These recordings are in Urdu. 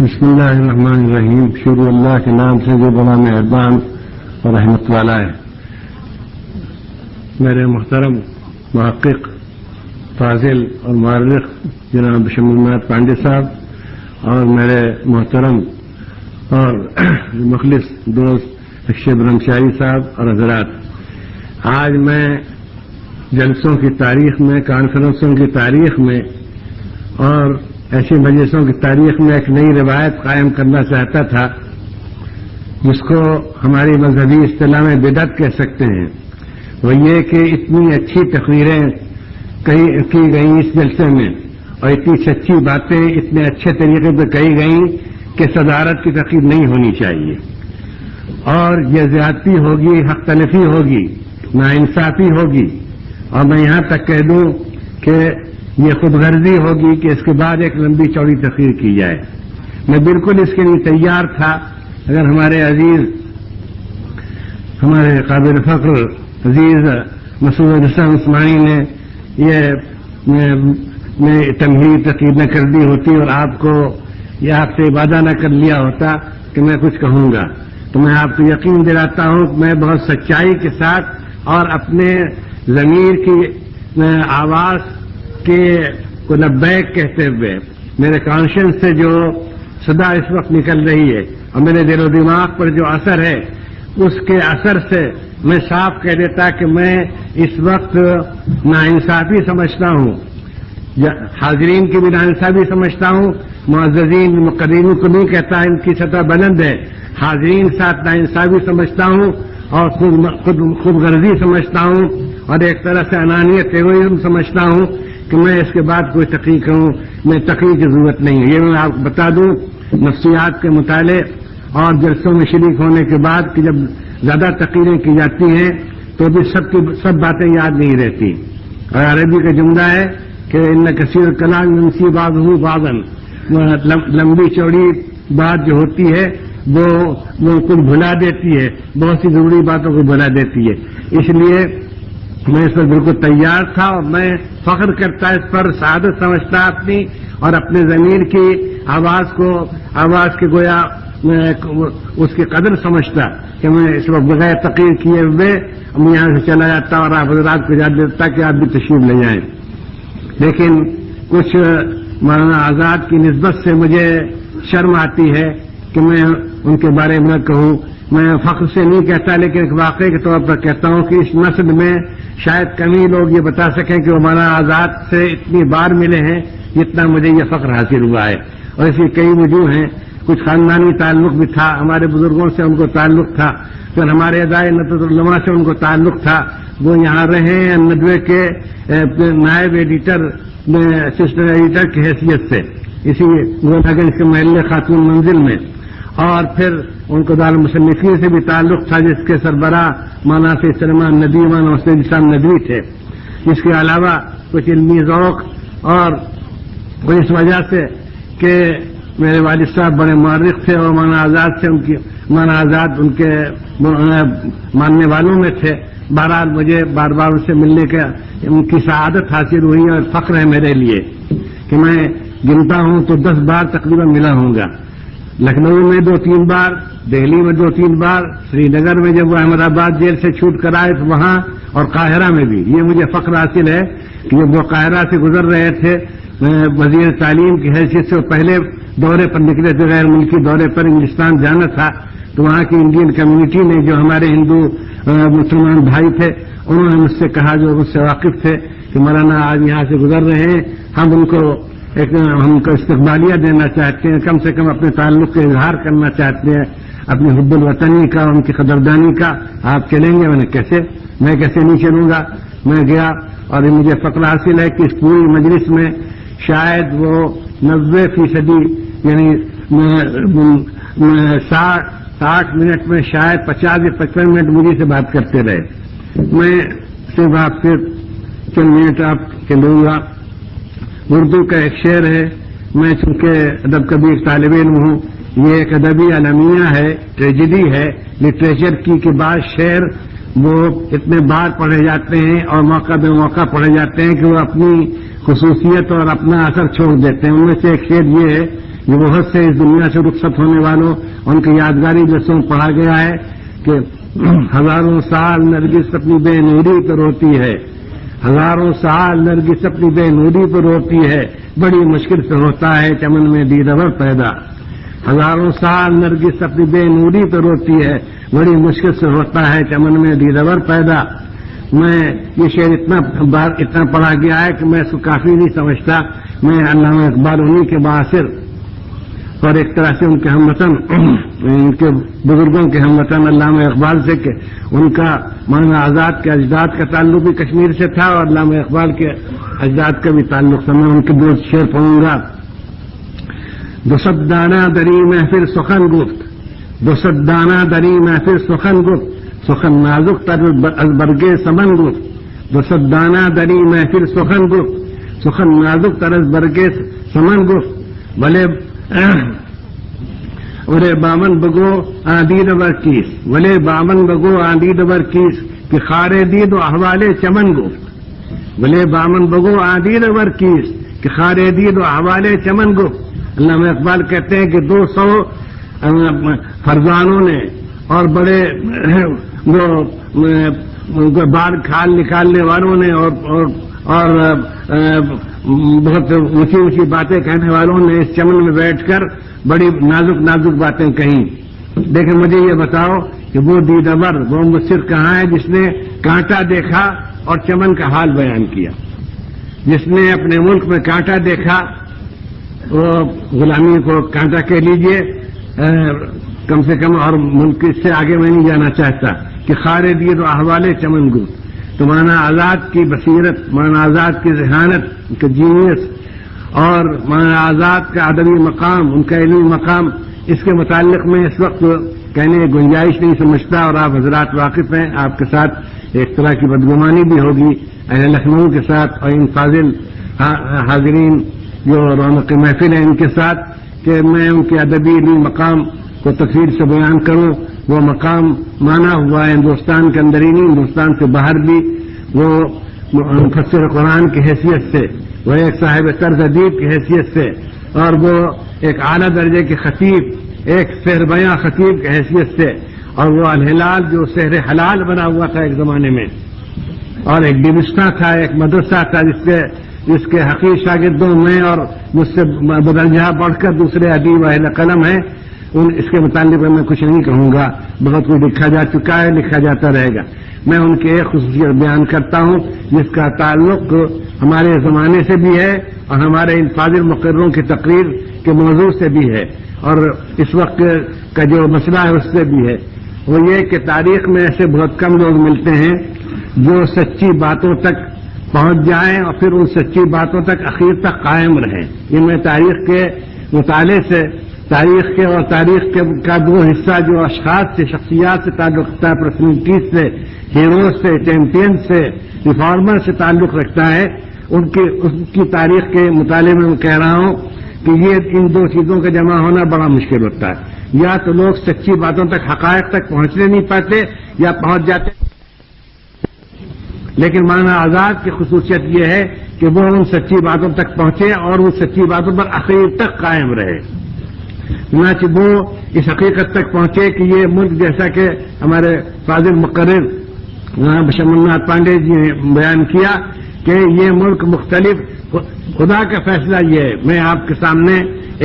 بسم اللہ الرحمن الرحیم. شروع اللہ کے نام سے جو بڑا مہربان اور رحمت والا ہے. میرے محترم محقق فاضل اور مورخ جناب شملناتھ پانڈے صاحب اور میرے محترم اور مخلص دوست اکشے برہمچاری صاحب اور حضرات، آج میں جلسوں کی تاریخ میں، کانفرنسوں کی تاریخ میں اور ایسی مجلسوں کی تاریخ میں ایک نئی روایت قائم کرنا چاہتا تھا جس کو ہماری مذہبی اصطلاح میں بدعت کہہ سکتے ہیں. وہ یہ کہ اتنی اچھی تقریریں کی گئیں اس جلسے میں اور اتنی سچی باتیں اتنے اچھے طریقے پہ کہی گئیں کہ صدارت کی تقریر نہیں ہونی چاہیے، اور یہ زیادتی ہوگی، حق تلفی ہوگی، ناانصافی ہوگی، اور میں یہاں تک کہہ دوں کہ یہ خود غرضی ہوگی کہ اس کے بعد ایک لمبی چوڑی تقریر کی جائے. میں بالکل اس کے لیے تیار تھا اگر ہمارے عزیز، ہمارے قابل فخر عزیز مسعود حسن عثمانی نے یہ تمہید تقریر نہ کر دی ہوتی اور آپ کو یہ آپ سے وعدہ نہ کر لیا ہوتا کہ میں کچھ کہوں گا. تو میں آپ کو یقین دلاتا ہوں کہ میں بہت سچائی کے ساتھ اور اپنے ضمیر کی آواز کے کو لبیک کہتے ہوئے میرے کانشنس سے جو صدا اس وقت نکل رہی ہے اور میرے دل و دماغ پر جو اثر ہے اس کے اثر سے میں صاف کہہ دیتا کہ میں اس وقت ناانصافی سمجھتا ہوں، حاضرین کی بھی ناانصافی سمجھتا ہوں، معززین مقررین کو نہیں کہتا ان کی سطح بلند ہے، حاضرین ساتھ ناانصافی سمجھتا ہوں اور خود غرضی سمجھتا ہوں اور ایک طرح سے انانیت ایگوئزم سمجھتا ہوں کہ میں اس کے بعد کوئی تقریر کروں. میں تقریر کی ضرورت نہیں ہے. یہ میں آپ کو بتا دوں نفسیات کے مطالعے اور جلسوں میں شریک ہونے کے بعد کہ جب زیادہ تقریریں کی جاتی ہیں تو بھی سب باتیں یاد نہیں رہتی. اور عربی کا جملہ ہے کہ ان کثیر کلام ینسی بعضہ بعضا، لمبی چوڑی بات جو ہوتی ہے وہ کچھ بھلا دیتی ہے، بہت سی ضروری باتوں کو بھلا دیتی ہے. اس لیے میں اس پر بالکل تیار تھا اور میں فخر کرتا اس پر، سعادت سمجھتا اپنی اور اپنے ضمیر کی آواز کے گویا اس کی قدر سمجھتا کہ میں اس وقت بغیر تقریر کیے ہوئے میں یہاں سے چلا جاتا اور آپ حضرات کو یاد دیتا کہ آپ بھی تشریف لے جائیں. لیکن کچھ مولانا آزاد کی نسبت سے مجھے شرم آتی ہے کہ میں ان کے بارے میں کہوں. میں فخر سے نہیں کہتا لیکن ایک واقعے کے طور پر کہتا ہوں کہ اس نسل میں شاید کم ہی لوگ یہ بتا سکیں کہ وہ مولانا آزاد سے اتنی بار ملے ہیں جتنا مجھے یہ فخر حاصل ہوا ہے. اور اس کی کئی وجوہ ہیں. کچھ خاندانی تعلق بھی تھا، ہمارے بزرگوں سے ان کو تعلق تھا، پھر ہمارے ادارے ندوۃ العلماء سے ان کو تعلق تھا. وہ یہاں رہے ہیں ندوے کے نائب ایڈیٹر، اسسٹنٹ ایڈیٹر کی حیثیت سے اسی گولہگنج کے محلے خاتون منزل میں. اور پھر ان کو دارالمصنفین سے بھی تعلق تھا جس کے سربراہ مولانا سید سلیمان ندوی، مولانا حسین اسلام ندوی تھے. اس کے علاوہ کچھ علمی ذوق اور اس وجہ سے کہ میرے والد صاحب بڑے مورخ تھے اور مولانا آزاد ان کے ماننے والوں میں تھے. بہرحال مجھے بار بار ان سے ملنے کا ان کی سعادت حاصل ہوئی اور فخر ہے میرے لیے کہ میں گنتا ہوں تو 10 بار تقریباً ملا ہوں گا. لکھنؤ میں 2-3 بار، دہلی میں 2-3 بار، سری نگر میں جب وہ احمد آباد جیل سے چھوٹ کر آئے تو وہاں، اور قاہرہ میں بھی. یہ مجھے فخر حاصل ہے کہ جب وہ قاہرہ سے گزر رہے تھے وزیر تعلیم کی حیثیت سے، پہلے دورے پر نکلے تھے، غیر ملکی دورے پر انگلستان جانا تھا، تو وہاں کی انڈین کمیونٹی نے جو ہمارے ہندو مسلمان بھائی تھے انہوں نے مجھ سے کہا، جو مجھ سے واقف تھے، کہ مولانا آج یہاں سے گزر رہے ہیں، ہم ان کو استقبالیہ دینا چاہتے ہیں، کم سے کم اپنے تعلق کا اظہار کرنا چاہتے ہیں، اپنی حب الوطنی کا، ان کی قدردانی کا. آپ چلیں گے؟ میں کیسے نہیں چلوں گا. میں گیا اور مجھے فخر حاصل ہے کہ اس پوری مجلس میں شاید وہ 90% یعنی 60 منٹ میں شاید 50 یا 55 منٹ مجھے سے بات کرتے رہے. میں صرف آپ سے چند منٹ آپ کے لوں گا. اردو کا ایک شعر ہے، میں چونکہ ادب کا بھی ایک طالب علم ہوں، یہ ایک ادبی المیہ ہے، ٹریجڈی ہے لٹریچر کی، کہ بعض شعر وہ اتنے بار پڑھے جاتے ہیں اور موقع بے موقع پڑھے جاتے ہیں کہ وہ اپنی خصوصیت اور اپنا اثر چھوڑ دیتے ہیں. ان میں سے ایک شعر یہ ہے یہ بہت سے اس دنیا سے رخصت ہونے والوں ان کی یادگاری جسوں پڑھا گیا ہے کہ ہزاروں سال نرگس اپنی بے نوری پر روتی ہے، ہزاروں سال نرگس اپنی بے نوری پر روتی ہے، بڑی مشکل سے ہوتا ہے چمن میں دیدور پیدا، ہزاروں سال نرگس اپنی بے نوری پر روتی ہے، بڑی مشکل سے ہوتا ہے چمن میں دیدور پیدا۔ میں یہ شعر اتنا پڑھا گیا ہے کہ میں اس کو کافی نہیں سمجھتا، میں علامہ اقبال انہی کے معاصر اور ایک طرح سے ان کے ہم وطن، ان کے بزرگوں کے ہم وطن علامہ اقبال سے کہ ان کا مولانا آزاد کے اجداد کا تعلق بھی کشمیر سے تھا اور علامہ اقبال کے اجداد کا بھی تعلق تھا۔ میں ان کے دو شعر پڑھوں گا۔ دوصد دانہ دری محفل سخن گفت، دوصد دانہ دری محفل سخن گفت، سخن نازک تر از برگے سمن گفت، دوصد دانہ دری محفل سخن گفت، سخن نازک تر از برگے سمن گفت، ولے بامن بگو آندید ورکیس، ولے بامن بگو آندید ورکیس کہ خارے دید و احوال چمن گفت، ولے بامن بگو آندید ورکیس کہ خارے دید و احوال چمن گفت۔ علامہ اقبال کہتے ہیں کہ 200 فرزانوں نے اور بڑے بال کھال نکالنے والوں نے اور بہت اونچی اونچی باتیں کہنے والوں نے اس چمن میں بیٹھ کر بڑی نازک نازک باتیں کہیں۔ لیکن مجھے یہ بتاؤ کہ وہ دیدور، وہ مبصر کہاں ہے جس نے کانٹا دیکھا اور چمن کا حال بیان کیا؟ جس نے اپنے ملک میں کانٹا دیکھا، وہ غلامی کو کانٹا کہہ لیجئے کم سے کم، اور ملک اس سے آگے میں نہیں جانا چاہتا کہ خارے دید و احوال چمن گو۔ تو مولانا آزاد کی بصیرت، مولانا آزاد کی ذہانت کا جینیس اور مولانا آزاد کا ادبی مقام، ان کا علمی مقام، اس کے متعلق میں اس وقت کہنے کی گنجائش نہیں سمجھتا، اور آپ حضرات واقف ہیں، آپ کے ساتھ ایک طرح کی بدگمانی بھی ہوگی اہل لکھنؤ کے ساتھ اور ان فاضل حاضرین جو رونق محفل ہیں ان کے ساتھ، کہ میں ان کے ادبی علمی مقام کو تفصیل سے بیان کروں۔ وہ مقام مانا ہوا ہے ہندوستان کے اندر ہی نہیں، ہندوستان سے باہر بھی۔ وہ مفسر قرآن کی حیثیت سے، وہ ایک صاحب طرز ادیب کی حیثیت سے، اور وہ ایک اعلیٰ درجے کے خطیب، ایک سحر بیاں خطیب کی حیثیت سے، اور وہ الہلال جو سحر حلال بنا ہوا تھا ایک زمانے میں، اور ایک ڈبستہ تھا، ایک مدرسہ تھا جس کے حقیقی شاگردوں میں اور مجھ سے بدرجہ بڑھ کر دوسرے ادیب اہل قلم ہیں، اس کے متعلق میں کچھ نہیں کہوں گا، بہت کچھ لکھا جا چکا ہے، لکھا جاتا رہے گا۔ میں ان کے ایک خصوصیت بیان کرتا ہوں جس کا تعلق ہمارے زمانے سے بھی ہے اور ہمارے ان فاضل مقرروں کی تقریر کے موضوع سے بھی ہے، اور اس وقت کا جو مسئلہ ہے اس سے بھی ہے۔ وہ یہ کہ تاریخ میں ایسے بہت کم لوگ ملتے ہیں جو سچی باتوں تک پہنچ جائیں اور پھر ان سچی باتوں تک اخیر تک قائم رہیں۔ یہ میں تاریخ کے مطالعے سے، تاریخ کے اور تاریخ کا دو حصہ جو اشخاص سے، شخصیات سے تعلق رکھتا ہے، پرسنلٹیز سے، ہیروز سے، چیمپئن سے، ریفارمر سے تعلق رکھتا ہے، ان کی تاریخ کے مطالعے میں کہہ رہا ہوں کہ یہ ان دو چیزوں کا جمع ہونا بڑا مشکل ہوتا ہے۔ یا تو لوگ سچی باتوں تک، حقائق تک پہنچنے نہیں پاتے، یا پہنچ جاتے۔ لیکن مولانا آزاد کی خصوصیت یہ ہے کہ وہ ان سچی باتوں تک پہنچے اور ان سچی باتوں پر آخر تک قائم رہے۔ چنانچہ وہ اس حقیقت تک پہنچے کہ یہ ملک، جیسا کہ ہمارے فاضل مقرر بشمل ناتھ پانڈے جی نے بیان کیا کہ یہ ملک مختلف، خدا کا فیصلہ یہ ہے۔ میں آپ کے سامنے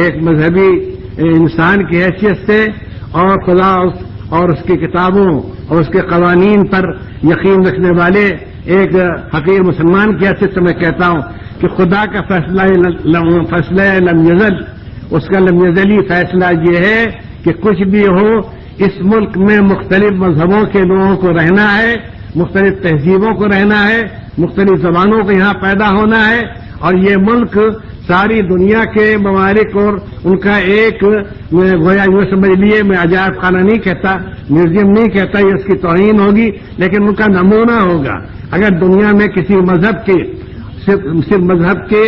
ایک مذہبی انسان کی حیثیت سے اور خدا اور اس کی کتابوں اور اس کے قوانین پر یقین رکھنے والے ایک حقیر مسلمان کی حیثیت سے میں کہتا ہوں کہ خدا کا فیصلہ لم یزل، اس کا لم یزلی فیصلہ یہ ہے کہ کچھ بھی ہو، اس ملک میں مختلف مذہبوں کے لوگوں کو رہنا ہے، مختلف تہذیبوں کو رہنا ہے، مختلف زبانوں کو یہاں پیدا ہونا ہے، اور یہ ملک ساری دنیا کے ممالک اور ان کا ایک، گویا یوں سمجھ لیے، میں عجائب خانہ نہیں کہتا، میوزیم نہیں کہتا، یہ اس کی توہین ہوگی، لیکن ان کا نمونہ ہوگا۔ اگر دنیا میں کسی مذہب کے، صرف مذہب کے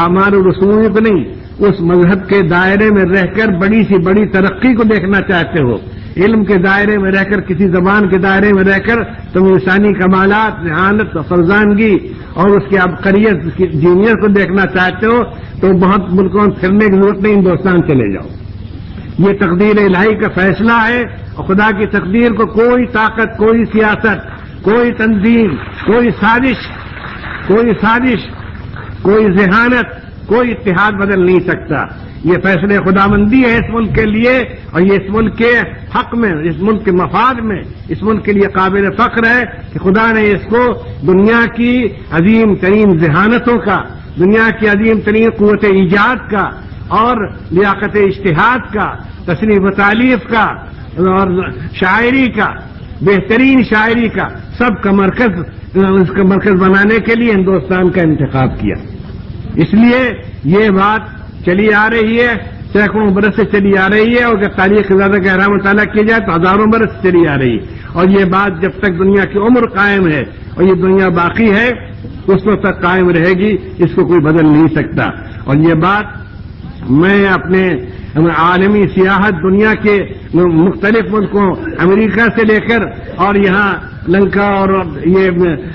اعمال و رسوم کو نہیں، اس مذہب کے دائرے میں رہ کر بڑی سی بڑی ترقی کو دیکھنا چاہتے ہو، علم کے دائرے میں رہ کر، کسی زبان کے دائرے میں رہ کر تم انسانی کمالات، ذہانت، فرزانگی اور اس کی عبقریت، اس کی جینیس کو دیکھنا چاہتے ہو تو بہت ملکوں میں پھرنے کی ضرورت نہیں، ہندوستان چلے جاؤ۔ یہ تقدیر الہی کا فیصلہ ہے، اور خدا کی تقدیر کو کوئی طاقت، کوئی سیاست، کوئی تنظیم، کوئی سازش، کوئی ذہانت، کوئی اتحاد بدل نہیں سکتا۔ یہ فیصلے خداوندی ہے اس ملک کے لیے، اور یہ اس ملک کے حق میں، اس ملک کے مفاد میں، اس ملک کے لیے قابل فخر ہے کہ خدا نے اس کو دنیا کی عظیم ترین ذہانتوں کا، دنیا کی عظیم ترین قوت ایجاد کا اور لیاقت اجتہاد کا، تصنیف و تالیف کا اور شاعری کا، بہترین شاعری کا، سب کا مرکز، اس کا مرکز بنانے کے لیے ہندوستان کا انتخاب کیا۔ اس لیے یہ بات چلی آ رہی ہے، سینکڑوں برس سے چلی آ رہی ہے، اور اگر تاریخ زیادہ گہرا مطالعہ کیا جائے تو ہزاروں برس سے چلی آ رہی ہے، اور یہ بات جب تک دنیا کی عمر قائم ہے اور یہ دنیا باقی ہے اس وقت تک قائم رہے گی، اس کو کوئی بدل نہیں سکتا۔ اور یہ بات میں اپنے عالمی سیاحت، دنیا کے مختلف ملکوں، امریکہ سے لے کر اور یہاں لنکا اور یہ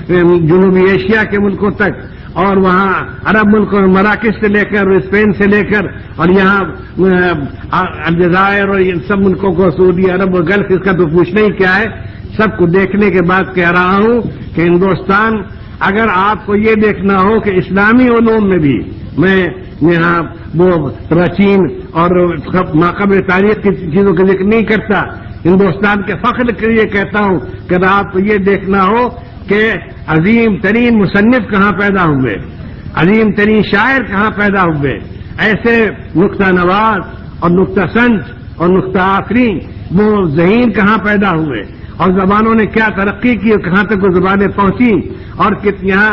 جنوبی ایشیا کے ملکوں تک، اور وہاں عرب ملکوں، مراکش سے لے کر، اسپین سے لے کر، اور یہاں الجزائر اور ان سب ملکوں کو، سعودی عرب اور گلف، اس کا تو پوچھنا ہی کیا ہے، سب کو دیکھنے کے بعد کہہ رہا ہوں کہ ہندوستان، اگر آپ کو یہ دیکھنا ہو کہ اسلامی علوم میں بھی، میں یہاں وہ پراچین اور ماقبل تاریخ کی چیزوں کا ذکر نہیں کرتا، ہندوستان کے فخر کے لیے کہتا ہوں کہ آپ کو یہ دیکھنا ہو کہ عظیم ترین مصنف کہاں پیدا ہوئے، عظیم ترین شاعر کہاں پیدا ہوئے، ایسے نکتہ نواز اور نکتہ سنج اور نکتہ آفرین وہ ذہین کہاں پیدا ہوئے، اور زبانوں نے کیا ترقی کی اور کہاں تک وہ زبانیں پہنچی، اور یہاں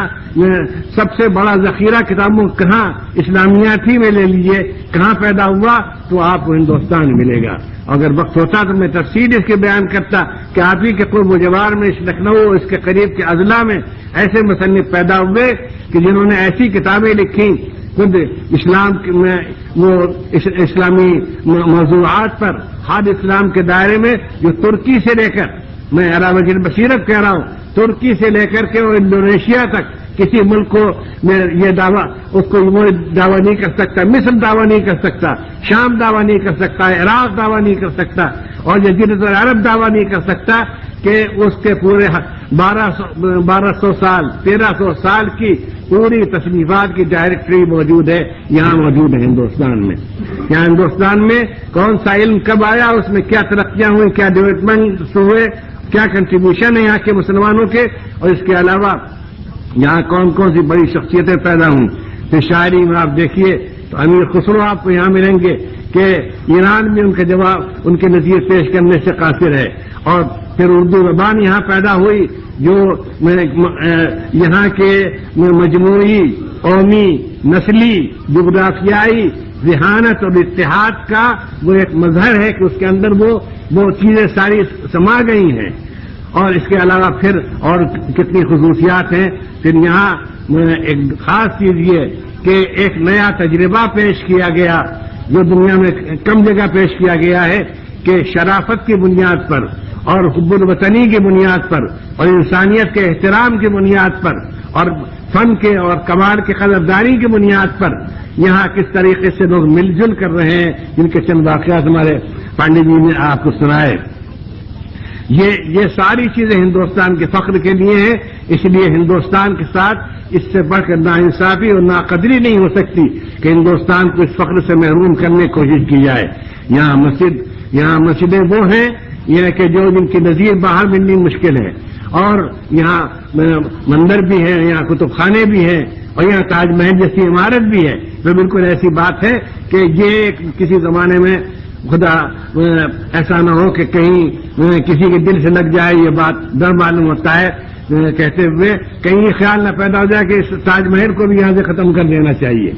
سب سے بڑا ذخیرہ کتابوں کہاں، اسلامیاتی میں لے لیجیے کہاں پیدا ہوا، تو آپ کو ہندوستان ملے گا۔ اگر وقت ہوتا تو میں تفصیل اس کے بیان کرتا کہ آپ ہی کے قرب و جوار میں، اس لکھنؤ، اس کے قریب کے اضلاع میں ایسے مصنف پیدا ہوئے کہ جنہوں نے ایسی کتابیں لکھی، خود اسلام میں وہ اسلامی موضوعات پر، خاد اسلام کے دائرے میں، جو ترکی سے لے کر، میں علاوہ بصیرت کہہ رہا ہوں، ترکی سے لے کر کے وہ انڈونیشیا تک کسی ملک کو میں یہ دعویٰ، اس کو وہ دعویٰ نہیں کر سکتا، مصر دعویٰ نہیں کر سکتا، شام دعویٰ نہیں کر سکتا، عراق دعویٰ نہیں کر سکتا، اور جزیرۃ العرب دعویٰ نہیں کر سکتا کہ اس کے پورے 1200 سال 1300 سال کی پوری تصنیفات کی ڈائریکٹری موجود ہے، یہاں موجود ہے ہندوستان میں۔ یہاں ہندوستان میں کون سا علم کب آیا، اس میں کیا ترقیاں ہوئی، کیا ڈیولپمنٹ ہوئے، کیا کنٹریبیوشن ہے یہاں کے مسلمانوں کے، اور اس کے علاوہ یہاں کون کون سی بڑی شخصیتیں پیدا ہوئی۔ پھر شاعری میں آپ دیکھیے تو امیر خسرو آپ کو یہاں ملیں گے کہ ایران میں ان کا جواب، ان کے نظیر پیش کرنے سے قاصر ہے، اور پھر اردو زبان یہاں پیدا ہوئی جو یہاں کے مجموعی، قومی، نسلی، جغرافیائی ذہانت اور اتحاد کا وہ ایک مظہر ہے کہ اس کے اندر وہ چیزیں ساری سما گئی ہیں۔ اور اس کے علاوہ پھر اور کتنی خصوصیات ہیں۔ پھر یہاں ایک خاص چیز یہ کہ ایک نیا تجربہ پیش کیا گیا جو دنیا میں کم جگہ پیش کیا گیا ہے کہ شرافت کی بنیاد پر اور حب الوطنی کی بنیاد پر اور انسانیت کے احترام کی بنیاد پر اور فن کے اور کمال کی قدردانی کی بنیاد پر یہاں کس طریقے سے لوگ مل جل کر رہے ہیں، جن کے چند واقعات ہمارے پانڈے جی نے آپ کو سنائے۔ یہ ساری چیزیں ہندوستان کے فخر کے لیے ہیں، اس لیے ہندوستان کے ساتھ اس سے بڑھ کر ناانصافی اور ناقدری نہیں ہو سکتی کہ ہندوستان کو اس فخر سے محروم کرنے کی کوشش کی جائے۔ یہاں مسجدیں وہ ہیں یہ کہ جو جن کی نظیر باہر ملنی مشکل ہے، اور یہاں مندر بھی ہیں، یہاں کتب خانے بھی ہیں، اور یہاں تاج محل جیسی عمارت بھی ہے۔ تو بالکل ایسی بات ہے کہ یہ کسی زمانے میں خدا ایسا نہ ہو کہ کہیں کسی کے دل سے لگ جائے، یہ بات ڈر معلوم ہوتا ہے کہتے ہوئے، کہیں یہ خیال نہ پیدا ہو جائے کہ اس تاج محل کو بھی یہاں سے ختم کر دینا چاہیے۔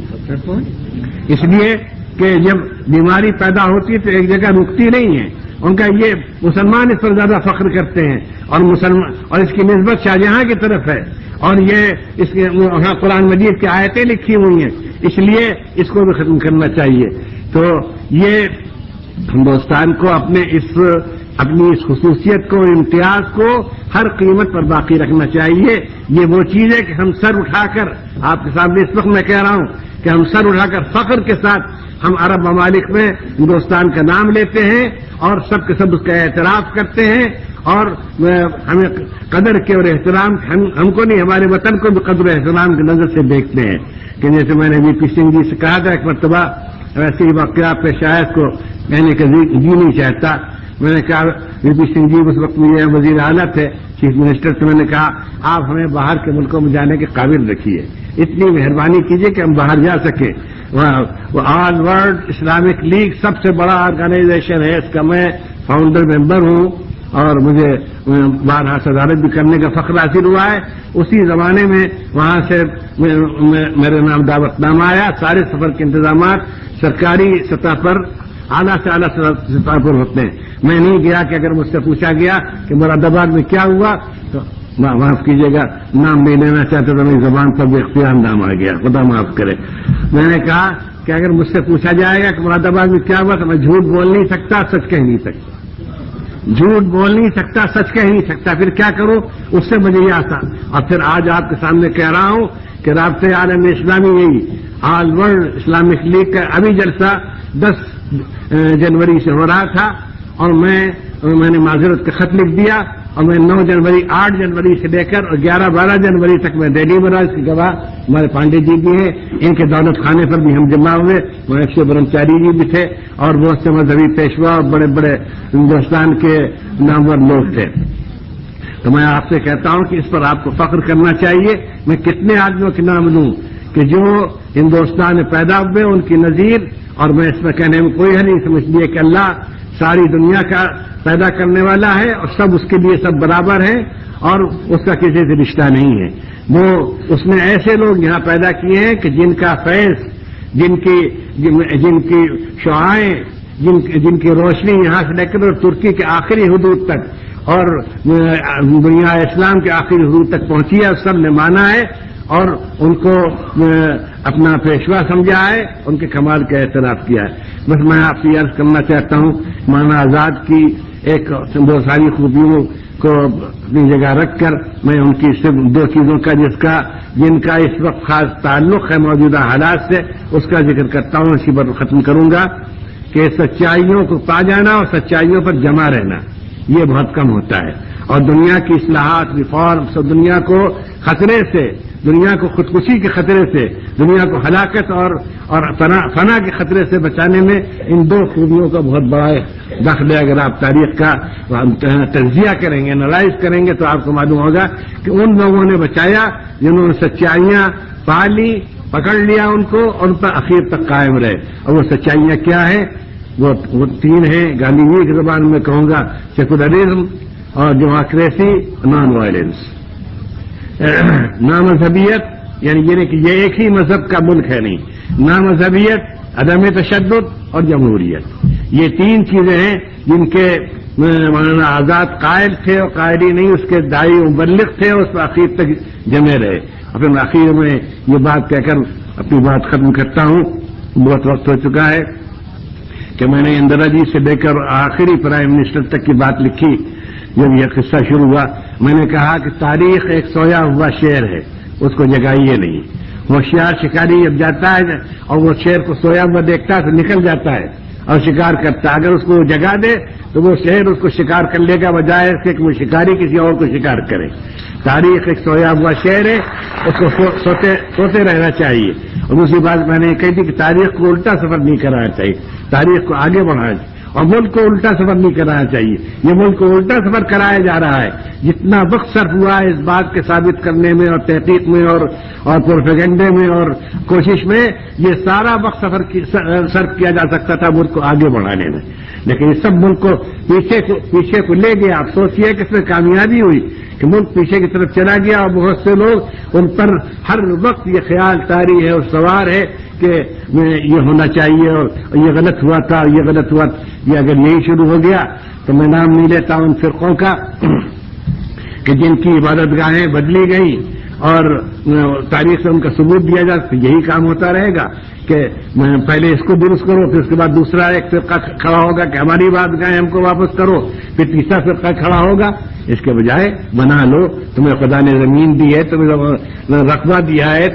اس لیے کہ جب بیماری پیدا ہوتی ہے تو ایک جگہ رکتی نہیں ہے، ان کا یہ مسلمان اس پر زیادہ فخر کرتے ہیں، اور اس کی نسبت شاہجہاں کی طرف ہے، اور یہ اس کے وہاں قرآن مجید کی آیتیں لکھی ہوئی ہیں، اس لیے اس کو بھی ختم کرنا چاہیے۔ تو یہ ہندوستان کو اپنے اس اپنی اس خصوصیت کو، امتیاز کو ہر قیمت پر باقی رکھنا چاہیے. یہ وہ چیز ہے کہ ہم سر اٹھا کر، آپ کے سامنے اس وقت میں کہہ رہا ہوں کہ ہم سر اٹھا کر فخر کے ساتھ ہم عرب ممالک میں ہندوستان کا نام لیتے ہیں اور سب کے سب اس کا اعتراف کرتے ہیں، اور ہمیں قدر کے اور احترام، ہم کو نہیں ہمارے وطن کو بھی قدر و احترام کی نظر سے دیکھتے ہیں. کہ جیسے میں نے وی پی سنگھ جی سے کہا تھا ایک مرتبہ، ویسے ہی واقعہ پیش آیا کو کہنے کا جی نہیں چاہتا. میں نے کہا وی پی سنگھ جی اس وقت میں وزیر اعلیٰ تھے، چیف منسٹر سے، میں نے کہا آپ ہمیں باہر کے ملکوں میں جانے کے قابل رکھیے، اتنی مہربانی کیجیے کہ ہم باہر جا سکیں. وہ آل ورلڈ اسلامک لیگ سب سے بڑا آرگنائزیشن ہے، اس کا میں فاؤنڈر ممبر ہوں اور مجھے بارہا صدارت بھی کرنے کا فخر حاصل ہوا ہے. اسی زمانے میں وہاں سے میرے نام دعوت نامہ آیا. سارے سفر کے انتظامات سرکاری سطح پر، اعلیٰ سے اعلیٰ سطح پر ہوتے ہیں. میں نہیں گیا کہ اگر مجھ سے پوچھا گیا کہ مراد آباد میں کیا ہوا تو معاف کیجیے گا، نام نہیں لینا چاہتے تو میری زبان پر بے اختیار نام آ گیا، خدا معاف کرے. میں نے کہا کہ اگر مجھ سے پوچھا جائے گا کہ مراد آباد میں کیا ہوا تو میں جھوٹ بول نہیں سکتا، سچ کہہ نہیں سکتا. جھوٹ بول نہیں سکتا، سچ کہہ نہیں سکتا. پھر کیا کروں؟ اس سے مجھے یہ آتا. اور پھر آج آپ کے سامنے کہہ رہا ہوں کہ رابطہ عالم اسلامی، یہی آل ورلڈ اسلامک لیگ کا ابھی جلسہ 10 جنوری سے ہو رہا تھا، اور میں نے معذرت کا خط لکھ دیا، اور میں 9 جنوری 8 جنوری سے لے کر اور 11-12 جنوری تک میں دہلی میں رہا. اس کی گواہ ہمارے پانڈے جی بھی ہیں، ان کے دولت خانے پر بھی ہم جمع ہوئے. ایک برہمچاری جی بھی تھے اور بہت سے مذہبی پیشوا اور بڑے بڑے ہندوستان کے نامور لوگ تھے. تو میں آپ سے کہتا ہوں کہ اس پر آپ کو فخر کرنا چاہیے. میں کتنے آدمیوں کے نام لوں کہ جو ہندوستان میں پیدا ہوئے، ان کی نظیر، اور میں اس میں کہنے میں کوئی حل نہیں سمجھ لیے کہ اللہ ساری دنیا کا پیدا کرنے والا ہے اور سب اس کے لیے سب برابر ہیں اور اس کا کسی سے رشتہ نہیں ہے. وہ اس نے ایسے لوگ یہاں پیدا کیے ہیں کہ جن کا فیض، جن کی شعاعیں، جن کی روشنی یہاں سے لے کر ترکی کے آخری حدود تک اور دنیا اسلام کے آخری حدود تک پہنچی ہے. سب نے مانا ہے اور ان کو اپنا پیشوا سمجھا ہے، ان کے کمال کا اعتراف کیا ہے. بس میں آپ سے عرض کرنا چاہتا ہوں، مولانا آزاد کی ایک بہت ساری خوبیوں کو اپنی جگہ رکھ کر میں ان کی صرف 2 چیزوں کا جن کا اس وقت خاص تعلق ہے موجودہ حالات سے، اس کا ذکر کرتا ہوں. اسی پر ختم کروں گا کہ سچائیوں کو پا جانا اور سچائیوں پر جمع رہنا یہ بہت کم ہوتا ہے، اور دنیا کی اصلاحات، ریفارمس، اور دنیا کو خطرے سے، دنیا کو خودکشی کے خطرے سے، دنیا کو ہلاکت اور فنا کے خطرے سے بچانے میں ان 2 خوبیوں کا بہت بڑا دخل ہے. اگر آپ تاریخ کا تجزیہ کریں گے، انالائز کریں گے، تو آپ کو معلوم ہوگا کہ ان لوگوں نے بچایا جنہوں نے سچائیاں پالی، پکڑ لیا ان کو، اور ان پر اخیر تک قائم رہے. اور وہ سچائیاں کیا ہیں؟ وہ 3 ہیں. گاندھی کی زبان میں کہوں گا سیکولرزم اور ڈیموکریسی، نان وائلنس. نامذہبیت یعنی کہ یہ ایک ہی مذہب کا ملک ہے نہیں، نامذہبیت، عدم تشدد اور جمہوریت. یہ 3 چیزیں ہیں جن کے مولانا آزاد قائل تھے اور قائلی نہیں، اس کے داعی و مبلغ تھے، اور اس پر آخر تک جمے رہے. اور پھر آخر میں یہ بات کہہ کر اپنی بات ختم کرتا ہوں. بہت وقت ہو چکا ہے کہ میں نے اندرا جی سے لے کر آخری پرائم منسٹر تک کی بات لکھی. جب یہ قصہ شروع ہوا میں نے کہا کہ تاریخ ایک سویا ہوا شیر ہے، اس کو جگائیے نہیں. ہوشیار شکاری جب جاتا ہے اور وہ شیر کو سویا ہوا دیکھتا ہے تو نکل جاتا ہے اور شکار کرتا ہے. اگر اس کو جگا دے تو وہ شیر اس کو شکار کر لے گا، بجائے اس کے کہ وہ شکاری کسی اور کو شکار کرے. تاریخ ایک سویا ہوا شیر ہے، اس کو سوتے رہنا چاہیے. اور دوسری بات میں نے کہی تھی کہ تاریخ کو الٹا سفر نہیں کرانا چاہیے، تاریخ کو آگے بڑھانا چاہیے، اور ملک کو الٹا سفر نہیں کرانا چاہیے. یہ ملک کو الٹا سفر کرایا جا رہا ہے. جتنا وقت صرف ہوا ہے اس بات کے ثابت کرنے میں اور تحقیق میں اور پروپیگنڈے میں اور کوشش میں، یہ سارا وقت صرف کیا جا سکتا تھا ملک کو آگے بڑھانے میں، لیکن یہ سب ملک کو پیچھے کو لے گیا. افسوس یہ کہ اس میں کامیابی ہوئی کہ ملک پیچھے کی طرف چلا گیا، اور بہت سے لوگ ان پر ہر وقت یہ خیال طاری ہے اور سوار ہے کہ یہ ہونا چاہیے اور یہ غلط ہوا تھا، یہ غلط ہوا. یہ اگر یہی شروع ہو گیا تو میں نام نہیں لیتا ان فرقوں کا کہ جن کی عبادت گاہیں بدلی گئیں اور تاریخ سے ان کا ثبوت دیا جائے. تو یہی کام ہوتا رہے گا کہ میں پہلے اس کو درست کرو، پھر اس کے بعد دوسرا ایک فرقہ کھڑا ہوگا کہ ہماری بات کہیں ہم کو واپس کرو، پھر تیسرا فرقہ کھڑا ہوگا. اس کے بجائے بنا لو، تمہیں خدا نے زمین دی ہے، تمہیں رقبہ دیا ہے،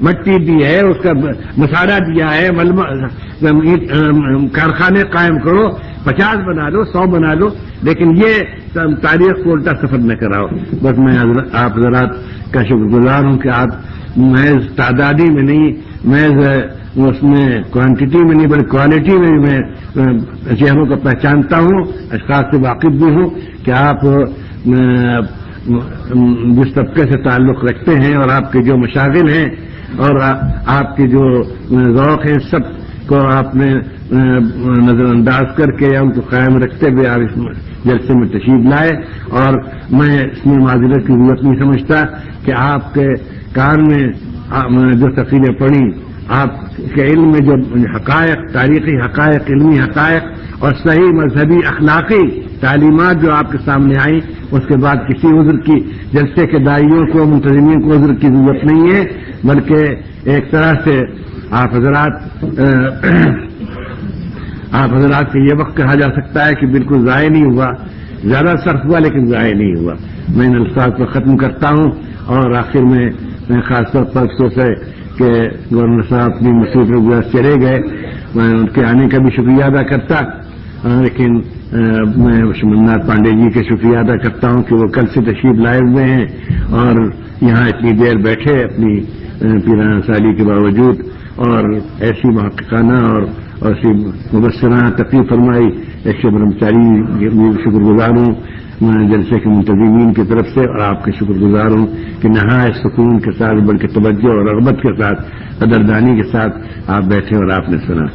مٹی دی ہے، اس کا مساڑا دیا ہے، کارخانے قائم کرو، 50 بنا لو، 100 بنا لو، لیکن یہ تاریخ کو الٹا سفر نہ کراؤ. بس میں آپ حضرات کا شکر گزار ہوں کہ آپ محض تعدادی میں نہیں، محض اس میں کوانٹٹی میں نہیں بلکہ کوالٹی میں میں چہروں کو پہچانتا ہوں، اشخاص سے واقف بھی ہوں کہ آپ جس طبقے سے تعلق رکھتے ہیں اور آپ کے جو مشاغل ہیں اور آپ کے جو ذوق ہیں، سب کو آپ نے نظر انداز کر کے یا ان کو قائم رکھتے ہوئے آپ اس جلسے میں تشریف لائے. اور میں اس میں معذرت کی ضرورت نہیں سمجھتا کہ آپ کے کان میں جو تفصیلیں پڑھی، آپ کے علم میں جو حقائق، تاریخی حقائق، علمی حقائق اور صحیح مذہبی اخلاقی تعلیمات جو آپ کے سامنے آئیں، اس کے بعد کسی عذر کی، جلسے کے داعیوں کو، منتظمین کو عذر کی ضرورت نہیں ہے، بلکہ ایک طرح سے آپ حضرات کے یہ وقت کہا جا سکتا ہے کہ بالکل ضائع نہیں ہوا، زیادہ صرف ہوا لیکن ضائع نہیں ہوا. میں ان الفاظ کو ختم کرتا ہوں اور آخر میں خاص طور پر افسوس ہے کہ گورنر صاحب اپنی مصیبت میں گزر چلے گئے. میں ان کے آنے کا بھی شکریہ ادا کرتا، لیکن میں شمنات پانڈے جی کے شکریہ ادا کرتا ہوں کہ وہ کل سے تشریف لائے ہوئے ہیں اور یہاں اتنی دیر بیٹھے اپنی پیرانہ سالی کے باوجود، اور ایسی محققانہ اور ایسی مبصرانہ تقریر فرمائی. ایک برہمچاری شکر گزار ہوں میں جلسے کے منتظمین کی طرف سے، اور آپ کے شکر گزار ہوں کہ نہایت سکون کے ساتھ، بلکہ توجہ اور رغبت کے ساتھ، قدردانی کے ساتھ آپ بیٹھے اور آپ نے سنا.